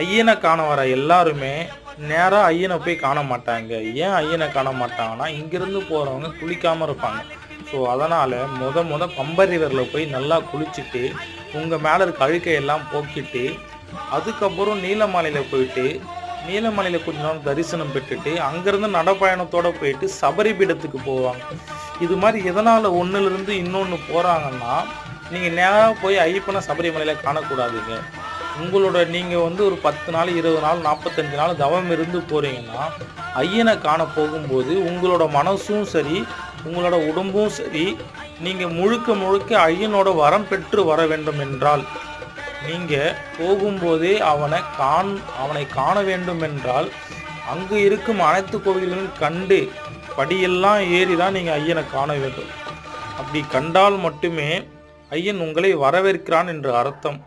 ஐயனை காண வர எல்லாருமே நேராக ஐயனை போய் காண மாட்டாங்க. ஏன் ஐயனை காண மாட்டாங்கன்னா, இங்கேருந்து போகிறவங்க குளிக்காமல் இருப்பாங்க. ஸோ அதனால் பம்பர் ரிவரில் போய் நல்லா குளிச்சுட்டு உங்கள் மேலே இருக்க அழுக்கையெல்லாம் போக்கிட்டு அதுக்கப்புறம் நீலமலையில் போயிட்டு நீலமலையில் கொஞ்ச நாள் தரிசனம் பெற்றுட்டு அங்கேருந்து நடப்பயணத்தோடு போயிட்டு சபரிபீடத்துக்கு போவாங்க. இது மாதிரி எதனால் ஒன்றுலேருந்து இன்னொன்று போகிறாங்கன்னா, நீங்கள் நேராக போய் ஐயப்பனை சபரிமலையில் காணக்கூடாதுங்க. உங்களோட நீங்கள் ஒரு 10 நாள் 20 நாள் 45 நாள் தவம் இருந்து போகிறீங்கன்னா, ஐயனை காண போகும்போது உங்களோட மனசும் சரி உங்களோட உடம்பும் சரி நீங்கள் முழுக்க ஐயனோட வரம் பெற்று வர வேண்டும் என்றால், நீங்கள் போகும்போதே அவனை காண வேண்டும் என்றால் அங்கு இருக்கும் அனைத்து கோவில்களையும் கண்டு படியெல்லாம் ஏறி தான் நீங்கள் ஐயனை காண வேண்டும். அப்படி கண்டால் மட்டுமே ஐயன் உங்களை வரவேற்கிறான் என்று அர்த்தம்.